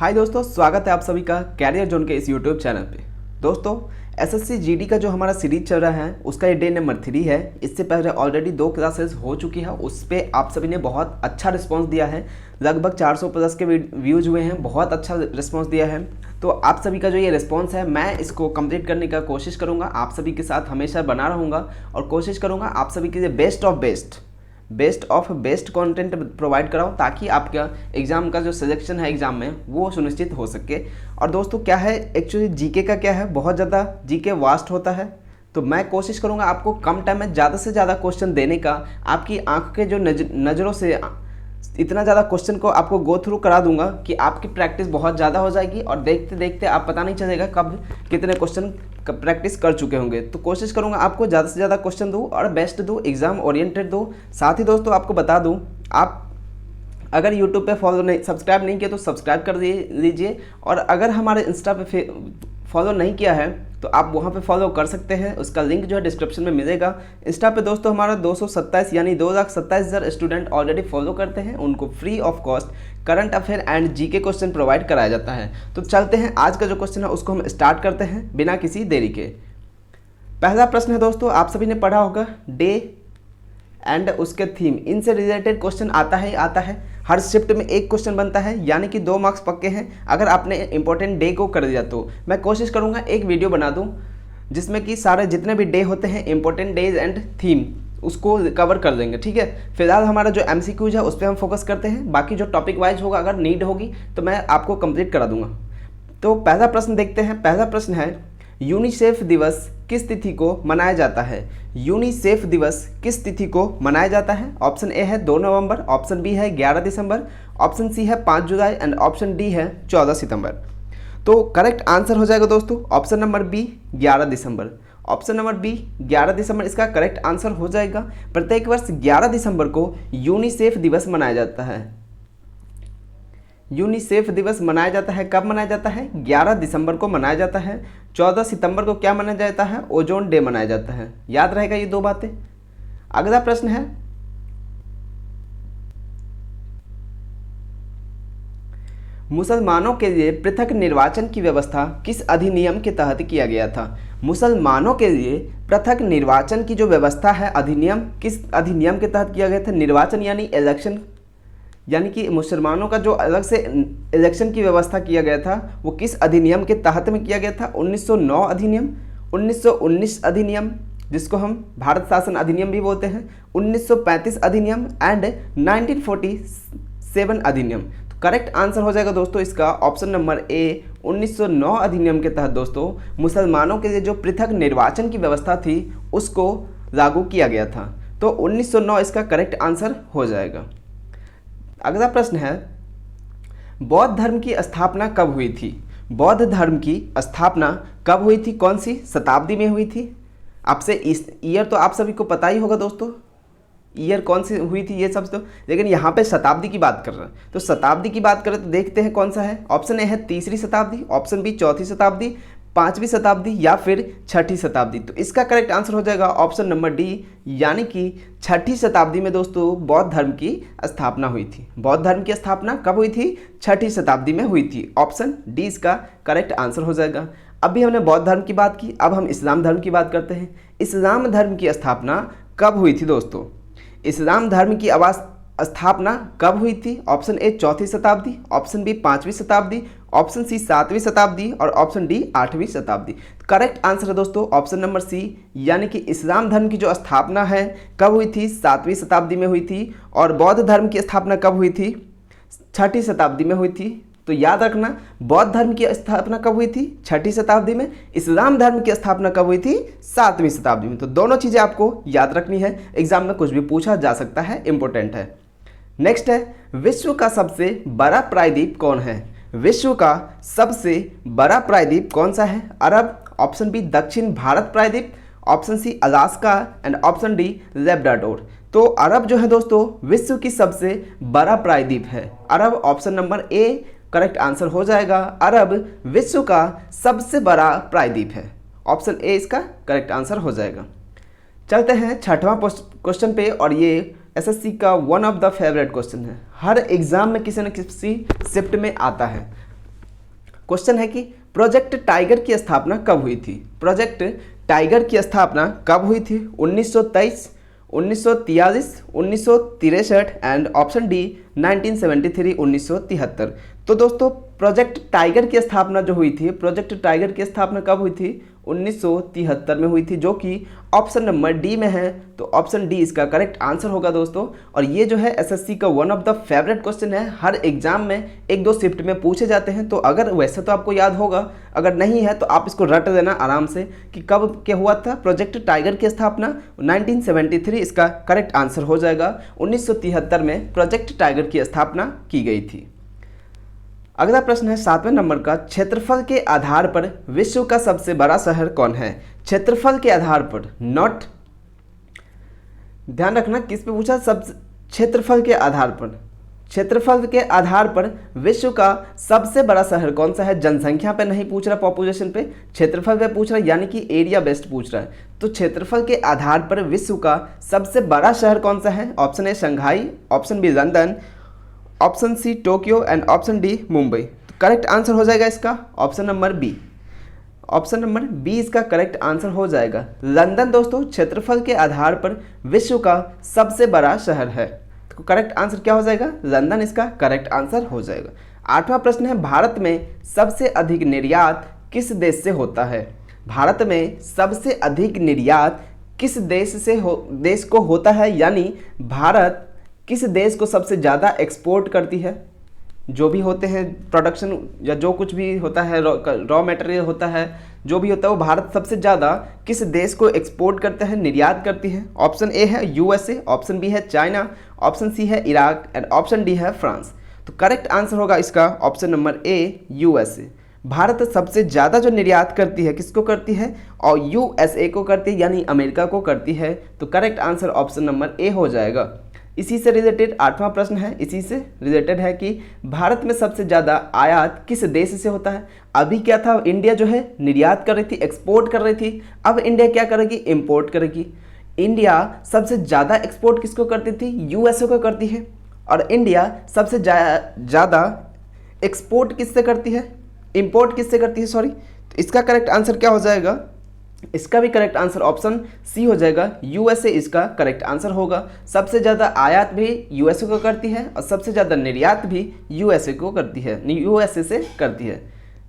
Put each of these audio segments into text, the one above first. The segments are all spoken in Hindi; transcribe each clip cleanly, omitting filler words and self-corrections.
हाय दोस्तों, स्वागत है आप सभी का कैरियर जोन के इस यूट्यूब चैनल पे। दोस्तों, एसएससी जीडी का जो हमारा सीरीज चल रहा है उसका ये डे नंबर 3 है। इससे पहले ऑलरेडी 2 क्लासेस हो चुकी है, उस पर आप सभी ने बहुत अच्छा रिस्पांस दिया है। लगभग 400 प्लस के व्यूज़ हुए हैं, बहुत अच्छा रिस्पांस दिया है। तो आप सभी का जो ये रिस्पांस है, मैं इसको कंप्लीट करने का कोशिश करूँगा। आप सभी के साथ हमेशा बना रहूँगा और कोशिश करूँगा आप सभी के लिए best of best content provide कराओ, ताकि आपका एग्ज़ाम का जो सिलेक्शन है एग्ज़ाम में वो सुनिश्चित हो सके। और दोस्तों क्या है, एक्चुअली जीके का क्या है, बहुत ज़्यादा जीके वास्ट होता है, तो मैं कोशिश करूँगा आपको कम टाइम में ज़्यादा से ज़्यादा क्वेश्चन देने का। आपकी आंख के जो नज़रों से इतना ज़्यादा क्वेश्चन को आपको गो थ्रू करा दूंगा कि आपकी प्रैक्टिस बहुत ज़्यादा हो जाएगी और देखते देखते आप पता नहीं चलेगा कब कितने क्वेश्चन प्रैक्टिस कर चुके होंगे। तो कोशिश करूंगा आपको ज़्यादा से ज़्यादा क्वेश्चन दूँ और बेस्ट दूँ, एग्ज़ाम ओरिएंटेड दूँ। साथ ही दोस्तों आपको बता दूँ, आप अगर यूट्यूब पे सब्सक्राइब नहीं किया तो सब्सक्राइब कर लीजिए, और अगर हमारे इंस्टा पे फॉलो नहीं किया है तो आप वहाँ पे फॉलो कर सकते हैं। उसका लिंक जो है डिस्क्रिप्शन में मिलेगा। इंस्टा पे दोस्तों हमारा 227 यानी 2,27,000 स्टूडेंट ऑलरेडी फॉलो करते हैं। उनको free of cost current affair and GK question provide कराया जाता है। तो चलते हैं, आज का जो क्वेश्चन है उसको हम स्टार्ट करते हैं बिना किसी देरी के। पहला प्रश्न है दोस्तों, आप सभी ने पढ़ा होगा डे एंड उसके थीम, इनसे रिलेटेड क्वेश्चन आता है। हर शिफ्ट में एक क्वेश्चन बनता है, यानी कि 2 मार्क्स पक्के हैं अगर आपने इंपॉर्टेंट डे को कर दिया। तो मैं कोशिश करूंगा एक वीडियो बना दूं जिसमें कि सारे जितने भी डे होते हैं, इंपॉर्टेंट डेज एंड थीम, उसको कवर कर देंगे। ठीक है, फिलहाल हमारा जो एमसीक्यूज है उस पर हम फोकस करते हैं। बाकी जो टॉपिक वाइज होगा, अगर नीड होगी तो मैं आपको कंप्लीट करा दूंगा। तो पहला प्रश्न देखते हैं। पहला प्रश्न है, यूनिसेफ दिवस किस तिथि को मनाया जाता है? यूनिसेफ दिवस किस तिथि को मनाया जाता है? ऑप्शन ए है 2 नवंबर, ऑप्शन बी है 11 दिसंबर, ऑप्शन सी है 5 जुलाई एंड ऑप्शन डी है 14 सितंबर। तो करेक्ट आंसर हो जाएगा दोस्तों ऑप्शन नंबर बी 11 दिसंबर। ऑप्शन नंबर बी 11 दिसंबर इसका करेक्ट आंसर हो जाएगा। प्रत्येक वर्ष 11 दिसंबर को यूनिसेफ दिवस मनाया जाता है। यूनिसेफ दिवस मनाया जाता है, कब मनाया जाता है? 11 दिसंबर को मनाया जाता है। 14 सितंबर को क्या मनाया जाता है? ओजोन डे मनाया जाता है। याद रहेगा ये 2 बातें। अगला प्रश्न है, मुसलमानों के लिए पृथक निर्वाचन की व्यवस्था किस अधिनियम के तहत किया गया था? मुसलमानों के लिए पृथक निर्वाचन की जो व्यवस्था है, अधिनियम, किस अधिनियम के तहत किया गया था? निर्वाचन यानी इलेक्शन, यानी कि मुसलमानों का जो अलग से इलेक्शन की व्यवस्था किया गया था वो किस अधिनियम के तहत में किया गया था? 1909 अधिनियम, 1919 अधिनियम जिसको हम भारत शासन अधिनियम भी बोलते हैं, 1935 अधिनियम एंड 1947 अधिनियम। तो करेक्ट आंसर हो जाएगा दोस्तों इसका ऑप्शन नंबर ए 1909 अधिनियम के तहत दोस्तों मुसलमानों के लिए जो पृथक निर्वाचन की व्यवस्था थी उसको लागू किया गया था। तो 1909 इसका करेक्ट आंसर हो जाएगा। अगला प्रश्न है, बौद्ध धर्म की स्थापना कब हुई थी? बौद्ध धर्म की स्थापना कब हुई थी? कौन सी शताब्दी में हुई थी? आपसे इस ईयर तो आप सभी को पता ही होगा दोस्तों, ईयर कौन सी हुई थी ये सब तो, लेकिन यहाँ पे शताब्दी की बात कर रहे हैं। तो शताब्दी की बात करें तो देखते हैं कौन सा है। ऑप्शन ए है 3री शताब्दी, ऑप्शन बी 4थी शताब्दी, 5वीं शताब्दी या फिर 6ठी शताब्दी। तो इसका करेक्ट आंसर हो जाएगा ऑप्शन नंबर डी, यानी कि 6ठी शताब्दी में दोस्तों बौद्ध धर्म की स्थापना हुई थी। बौद्ध धर्म की स्थापना कब हुई थी? 6ठी शताब्दी में हुई थी। ऑप्शन डी इसका करेक्ट आंसर हो जाएगा। अभी हमने बौद्ध धर्म की बात की, अब हम इस्लाम धर्म की बात करते हैं। इस्लाम धर्म की स्थापना कब हुई थी दोस्तों? इस्लाम धर्म की स्थापना कब हुई थी? ऑप्शन ए 4थी शताब्दी, ऑप्शन बी 5वीं शताब्दी, ऑप्शन सी 7वीं शताब्दी और ऑप्शन डी 8वीं शताब्दी। करेक्ट आंसर है दोस्तों ऑप्शन नंबर सी, यानी कि इस्लाम धर्म की जो स्थापना है कब हुई थी? 7वीं शताब्दी में हुई थी। और बौद्ध धर्म की स्थापना कब हुई थी? 6ठी शताब्दी में हुई थी। तो याद रखना, बौद्ध धर्म की स्थापना कब हुई थी? 6ठी शताब्दी में। इस्लाम धर्म की स्थापना कब हुई थी? 7वीं शताब्दी में। तो दोनों चीज़ें आपको याद रखनी है, एग्जाम में कुछ भी पूछा जा सकता है, इंपॉर्टेंट है। नेक्स्ट है, विश्व का सबसे बड़ा प्रायद्वीप कौन है? विश्व का सबसे बड़ा प्रायद्वीप कौन सा है? अरब, ऑप्शन बी दक्षिण भारत प्रायद्वीप, option C Alaska and option D Labrador. तो अरब जो है दोस्तों विश्व की सबसे बड़ा प्रायद्वीप है। अरब option number A correct answer हो जाएगा। अरब विश्व का सबसे बड़ा प्रायद्वीप है। ऑप्शन ए इसका करेक्ट आंसर हो जाएगा। चलते हैं 6वां क्वेश्चन पे, और ये एसएससी का one of the favourite question है। हर एग्जाम में किसी न किसी शिफ्ट में आता है। क्वेश्चन है कि प्रोजेक्ट टाइगर की स्थापना कब हुई थी? प्रोजेक्ट टाइगर की स्थापना कब हुई थी? 1923, 1943, 1963 एंड ऑप्शन डी 1973, 1973। तो दोस्तों प्रोजेक्ट टाइगर की स्थापना जो हुई थी, प्रोजेक्ट टाइगर की स्थापना कब हुई थी? 1973 में हुई थी, जो कि ऑप्शन नंबर डी में है। तो ऑप्शन डी इसका करेक्ट आंसर होगा दोस्तों। और ये जो है एसएससी का one of the favourite question है, हर एग्जाम में एक दो शिफ्ट में पूछे जाते हैं। तो अगर वैसे तो आपको याद होगा, अगर नहीं है तो आप इसको रट देना आराम से कि कब क्या हुआ था प्रोजेक्ट टाइगर की स्थापना। 1973 इसका करेक्ट आंसर हो जाएगा। 1973 में प्रोजेक्ट टाइगर की स्थापना की गई थी। अगला प्रश्न है 7वें नंबर का, क्षेत्रफल के आधार पर विश्व का सबसे बड़ा शहर कौन है? क्षेत्रफल के आधार पर, नॉट, ध्यान रखना किस पे पूछा, सब क्षेत्रफल के आधार पर, क्षेत्रफल के आधार पर विश्व का सबसे बड़ा शहर कौन सा है? जनसंख्या पे नहीं पूछ रहा, पॉपुलेशन पे, क्षेत्रफल पे पूछ रहा है, यानी कि एरिया बेस्ड पूछ रहा है। तो क्षेत्रफल के आधार पर विश्व का सबसे बड़ा शहर कौन सा है? Option A Shanghai, option B London, option C Tokyo and option D Mumbai. तो करेक्ट आंसर हो जाएगा इसका option number B. Option number B इसका करेक्ट आंसर हो जाएगा। लंदन दोस्तों क्षेत्रफल के आधार पर विश्व का सबसे बड़ा शहर है। तो करेक्ट आंसर क्या हो जाएगा? लंदन इसका करेक्ट आंसर हो जाएगा। 8वां प्रश्न है, भारत में सबसे अधिक निर्यात किस देश से होता है? भारत में सबसे अधिक निर्यात किस देश को होता है? यानी भारत किस देश को सबसे ज़्यादा एक्सपोर्ट करती है? जो भी होते हैं प्रोडक्शन या जो कुछ भी होता है, रॉ मटेरियल होता है, जो भी होता है वो भारत सबसे ज़्यादा किस देश को एक्सपोर्ट करता है, निर्यात करती है? ऑप्शन ए है यूएसए, ऑप्शन बी है चाइना, ऑप्शन सी है इराक एंड ऑप्शन डी है फ्रांस। तो करेक्ट आंसर होगा इसका ऑप्शन नंबर ए, यूएसए। भारत सबसे ज़्यादा जो निर्यात करती है किसको करती है? और यूएसए को करती है, यानी अमेरिका को करती है। तो करेक्ट आंसर ऑप्शन नंबर ए हो जाएगा। इसी से रिलेटेड 8वां प्रश्न है, इसी से रिलेटेड है कि भारत में सबसे ज़्यादा आयात किस देश से होता है? अभी क्या था, इंडिया जो है निर्यात कर रही थी, एक्सपोर्ट कर रही थी। अब इंडिया क्या करेगी? इंपोर्ट करेगी। इंडिया सबसे ज़्यादा एक्सपोर्ट किसको करती थी? यूएसए को करती है। और इंडिया सबसे ज़्यादा एक्सपोर्ट किससे करती है? इंपोर्ट किससे करती है, सॉरी। तो इसका करेक्ट आंसर क्या हो जाएगा? इसका भी करेक्ट आंसर ऑप्शन सी हो जाएगा, यूएसए इसका करेक्ट आंसर होगा। सबसे ज़्यादा आयात भी यूएसए को करती है और सबसे ज़्यादा निर्यात भी यूएसए को करती है, यूएसए से करती है।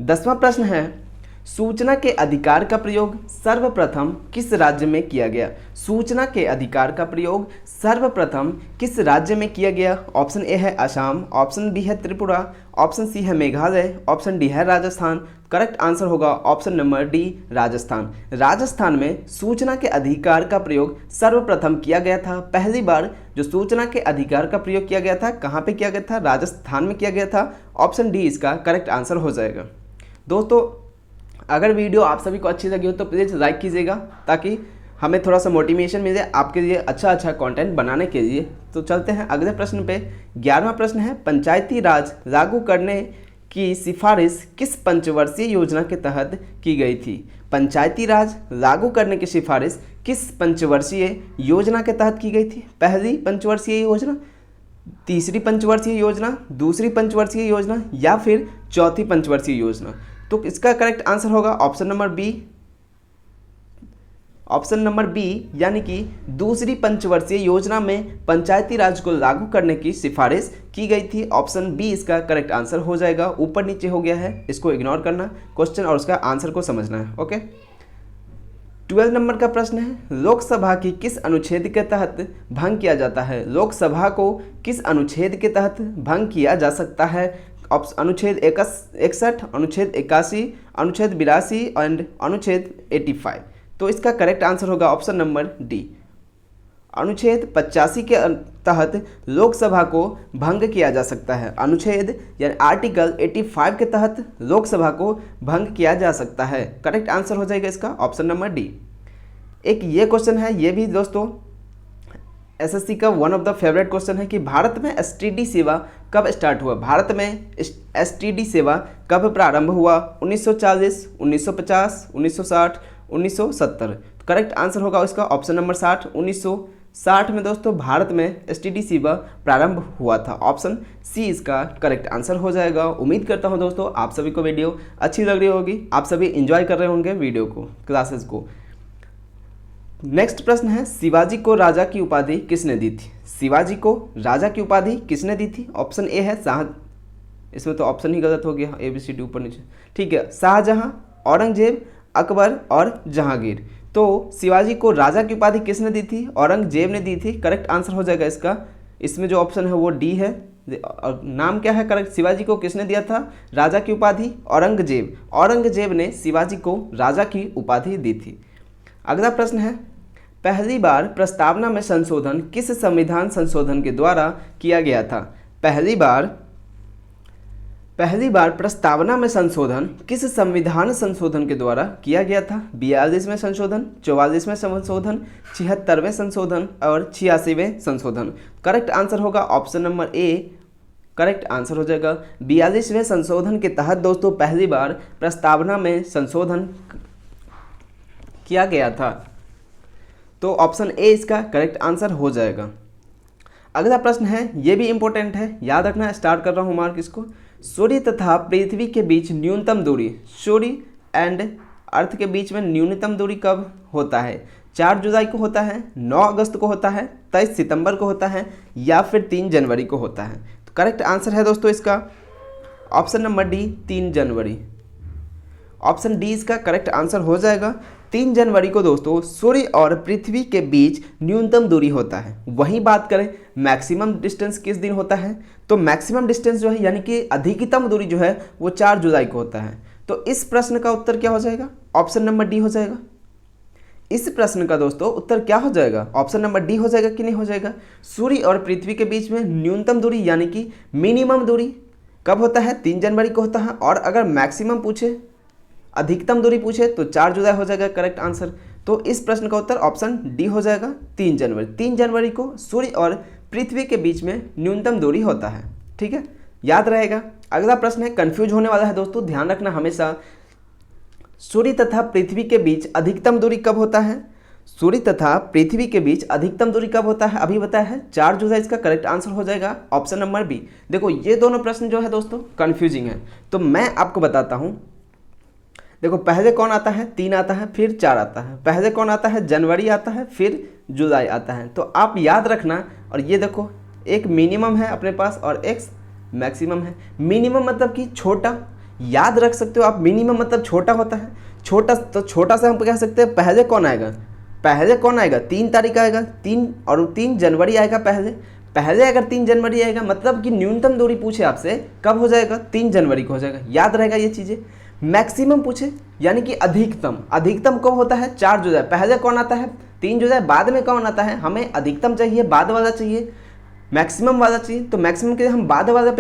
10वां प्रश्न है, सूचना के अधिकार का प्रयोग सर्वप्रथम किस राज्य में किया गया? सूचना के अधिकार का प्रयोग सर्वप्रथम किस राज्य में किया गया? ऑप्शन ए है असम, ऑप्शन बी है त्रिपुरा, ऑप्शन सी है मेघालय, ऑप्शन डी है राजस्थान। करेक्ट आंसर होगा option number D, Rajasthan. Rajasthan में सूचना के अधिकार का प्रयोग सर्वप्रथम किया गया था। पहली बार जो सूचना के अधिकार का प्रयोग किया गया था, कहाँ पे किया गया था? राजस्थान में किया गया था। ऑप्शन डी इसका करेक्ट आंसर हो जाएगा। दोस्तों अगर वीडियो आप सभी को अच्छी लगी हो तो प्लीज़ लाइक कीजिएगा, ताकि हमें थोड़ा सा मोटिवेशन मिले आपके लिए अच्छा कंटेंट बनाने के लिए। तो चलते हैं अगले प्रश्न पे। 11वां प्रश्न है, पंचायती राज लागू करने की सिफारिश किस पंचवर्षीय योजना के तहत की गई थी? पंचायती राज लागू करने की सिफारिश किस पंचवर्षीय योजना के तहत की गई थी? पहली पंचवर्षीय योजना, तीसरी पंचवर्षीय योजना, दूसरी पंचवर्षीय योजना या फिर चौथी पंचवर्षीय योजना? तो इसका करेक्ट आंसर होगा option number B, option number B, यानी कि दूसरी पंचवर्षीय योजना में पंचायती राज को लागू करने की सिफारिश की गई थी। ऑप्शन बी इसका करेक्ट आंसर हो जाएगा। ऊपर नीचे हो गया है, इसको इग्नोर करना, क्वेश्चन और उसका आंसर को समझना है। ओके, 12 नंबर का प्रश्न है, लोकसभा की किस अनुच्छेद के तहत भंग किया जाता है? लोकसभा को किस अनुच्छेद के तहत भंग किया जा सकता है? अनुच्छेद 61, अनुच्छेद 81, अनुच्छेद 82 एंड अनुच्छेद 85। तो इसका करेक्ट आंसर होगा ऑप्शन नंबर डी, अनुच्छेद 85 के तहत लोकसभा को भंग किया जा सकता है। अनुच्छेद यानी आर्टिकल 85 के तहत लोकसभा को भंग किया जा सकता है। करेक्ट आंसर हो जाएगा इसका ऑप्शन नंबर डी। एक ये क्वेश्चन है, ये भी दोस्तों एसएससी का one of the favourite question है कि भारत में एसटीडी सेवा कब स्टार्ट हुआ? भारत में एसटीडी सेवा कब प्रारंभ हुआ? 1940, 1950, 1960, 1970। करेक्ट आंसर होगा इसका ऑप्शन नंबर 60, 1960 में दोस्तों भारत में एसटीडी सेवा प्रारंभ हुआ था। ऑप्शन सी इसका करेक्ट आंसर हो जाएगा। उम्मीद करता हूं दोस्तों आप सभी को वीडियो अच्छी लग रही होगी, आप सभी एंजॉय कर रहे होंगे वीडियो को, क्लासेस को। नेक्स्ट प्रश्न है, शिवाजी को राजा की उपाधि किसने दी थी? शिवाजी को राजा की उपाधि किसने दी थी? ऑप्शन ए है शाह, इसमें तो ऑप्शन ही गलत हो गया, ABCD ऊपर नीचे, ठीक है, शाहजहां, औरंगजेब, अकबर और जहांगीर। तो शिवाजी को राजा की उपाधि किसने दी थी? औरंगजेब ने दी थी। करेक्ट आंसर हो जाएगा इसका, इसमें जो ऑप्शन है वो डी है। और नाम क्या है करेक्ट? शिवाजी को किसने दिया था राजा की उपाधि? औरंगजेब। औरंगजेब ने शिवाजी को राजा की उपाधि दी थी। अगला प्रश्न है, पहली बार प्रस्तावना में संशोधन किस संविधान संशोधन के द्वारा किया गया था? पहली बार प्रस्तावना में संशोधन किस संविधान संशोधन के द्वारा किया गया था? 42वें संशोधन, 44वें संशोधन, 76वें संशोधन और 86वें संशोधन। करेक्ट आंसर होगा option number A, correct answer हो जाएगा 42वें संशोधन के तहत दोस्तों पहली बार प्रस्तावना में संशोधन किया गया था। तो ऑप्शन ए इसका करेक्ट आंसर हो जाएगा। अगला प्रश्न है, ये भी इंपॉर्टेंट है, याद रखना, स्टार्ट कर रहा हूँ मार्क इसको। सूर्य तथा पृथ्वी के बीच न्यूनतम दूरी, सूर्य एंड अर्थ के बीच में न्यूनतम दूरी कब होता है? 4 जुलाई को होता है, 9 अगस्त को होता है, 23 सितंबर को होता है या फिर 3 जनवरी को होता है? तो करेक्ट आंसर है दोस्तों इसका ऑप्शन नंबर डी, 3 जनवरी। ऑप्शन डी इसका करेक्ट आंसर हो जाएगा। 3 जनवरी को दोस्तों सूर्य और पृथ्वी के बीच न्यूनतम दूरी होता है। वहीं बात करें मैक्सिमम डिस्टेंस किस दिन होता है, तो मैक्सिमम डिस्टेंस जो है यानी कि अधिकतम दूरी जो है वो 4 जुलाई को होता है। तो इस प्रश्न का उत्तर क्या हो जाएगा? ऑप्शन नंबर डी हो जाएगा। इस प्रश्न का दोस्तों उत्तर क्या हो जाएगा? ऑप्शन नंबर डी हो जाएगा कि नहीं हो जाएगा? सूर्य और पृथ्वी के बीच में न्यूनतम दूरी यानी कि मिनिमम दूरी कब होता है? 3 जनवरी को होता है। और अगर मैक्सिमम पूछे, अधिकतम दूरी पूछे, तो 4 जुलाई हो जाएगा करेक्ट आंसर। तो इस प्रश्न का उत्तर ऑप्शन डी हो जाएगा, 3 जनवरी। 3 जनवरी को सूर्य और पृथ्वी के बीच में न्यूनतम दूरी होता है, ठीक है, याद रहेगा। अगला प्रश्न है, कंफ्यूज होने वाला है दोस्तों, ध्यान रखना हमेशा। सूर्य तथा पृथ्वी के बीच अधिकतम दूरी कब होता है? सूर्य तथा पृथ्वी के बीच अधिकतम दूरी कब होता है? अभी बताया है 4 जुलाई, इसका करेक्ट आंसर हो जाएगा ऑप्शन नंबर बी। देखो ये दोनों प्रश्न जो है दोस्तों कन्फ्यूजिंग है, तो मैं आपको बताता हूँ। देखो पहले कौन आता है? 3 आता है, फिर 4 आता है। पहले कौन आता है? जनवरी आता है, फिर जुलाई आता है। तो आप याद रखना। और ये देखो एक मिनिमम है अपने पास और एक मैक्सिमम है। मिनिमम मतलब कि छोटा, याद रख सकते हो आप, मिनिमम मतलब छोटा होता है। छोटा, तो छोटा सा हम कह सकते हैं पहले कौन आएगा? पहले कौन आएगा? 3 तारीख आएगा, 3 जनवरी आएगा पहले अगर 3 जनवरी आएगा मतलब कि न्यूनतम दूरी पूछे आपसे कब हो जाएगा? 3 जनवरी को हो जाएगा, याद रहेगा ये चीज़ें। मैक्सिमम पूछे यानी कि अधिकतम कब होता है? 4 जुलाई। पहले कौन आता है? 3 जुलाई। बाद में कौन आता है? हमें अधिकतम चाहिए, बाद वाला चाहिए, मैक्सिमम वाला चाहिए। तो मैक्सिमम के लिए हम बाद वाले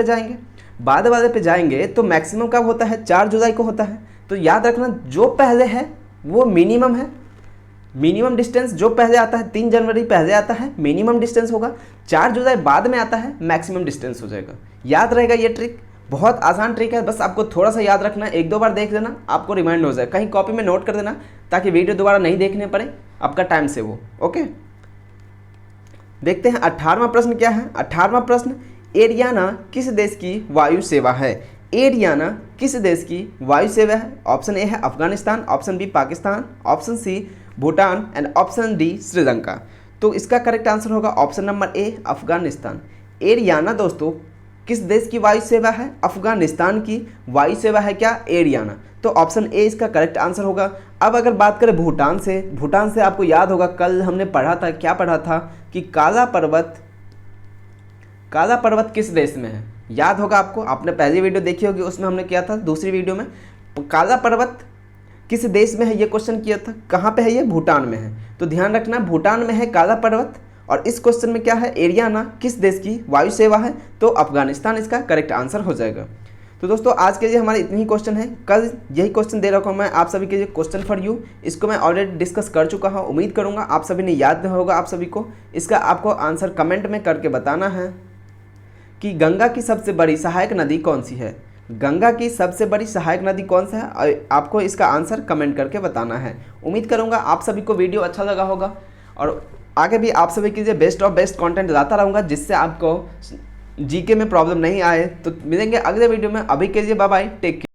पे जाएंगे, तो मैक्सिमम कब होता है? 4 जुलाई को होता है। तो याद रखना जो पहले है वो मिनिमम है। मिनिमम डिस्टेंस जो पहले आता है, 3 जनवरी पहले आता है, मिनिमम डिस्टेंस होगा। 4 जुलाई बाद में आता है, मैक्सिमम डिस्टेंस हो जाएगा। याद रहेगा ये ट्रिक, बहुत आसान ट्रिक है, बस आपको थोड़ा सा याद रखना, 1-2 बार देख लेना, आपको रिमाइंड हो जाए। कहीं कॉपी में नोट कर देना ताकि वीडियो दोबारा नहीं देखने पड़े आपका टाइम से वो। ओके, देखते हैं 18वां प्रश्न क्या है। 18वां प्रश्न, एरियाना किस देश की वायु सेवा है? एरियाना किस देश की वायु सेवा है? ऑप्शन ए है Afghanistan, option B Pakistan, option C Bhutan and option D Sri Lanka. तो इसका करेक्ट आंसर होगा option number A, Afghanistan. Ariana दोस्तों किस देश की वायु सेवा है? अफगानिस्तान की वायु सेवा है क्या? एरियाना। तो ऑप्शन ए इसका करेक्ट आंसर होगा। अब अगर बात करें भूटान से आपको याद होगा कल हमने पढ़ा था, क्या पढ़ा था कि काला पर्वत किस देश में है? याद होगा आपको, आपने पहली वीडियो देखी होगी, उसमें हमने किया था, दूसरी वीडियो में काला पर्वत किस देश में है ये क्वेश्चन किया था। कहाँ पे है ये? भूटान में है। तो ध्यान रखना भूटान में है काला पर्वत। और इस क्वेश्चन में क्या है? एरियाना किस देश की वायु सेवा है? तो अफगानिस्तान इसका करेक्ट आंसर हो जाएगा। तो दोस्तों आज के लिए हमारे इतने ही क्वेश्चन है। कल यही क्वेश्चन दे रखा हूँ मैं आप सभी के लिए, क्वेश्चन फॉर यू। इसको मैं ऑलरेडी डिस्कस कर चुका हूँ, उम्मीद करूँगा आप सभी ने याद होगा आप सभी को। इसका आपको आंसर कमेंट में करके बताना है कि गंगा की सबसे बड़ी सहायक नदी कौन सी है? गंगा की सबसे बड़ी सहायक नदी कौन सा है? आपको इसका आंसर कमेंट करके बताना है। उम्मीद करूँगा आप सभी को वीडियो अच्छा लगा होगा और आगे भी आप सभी के लिए बेस्ट ऑफ बेस्ट कंटेंट लाता रहूँगा, जिससे आपको जीके में प्रॉब्लम नहीं आए। तो मिलेंगे अगले वीडियो में, अभी के लिए बाय बाय, टेक केयर।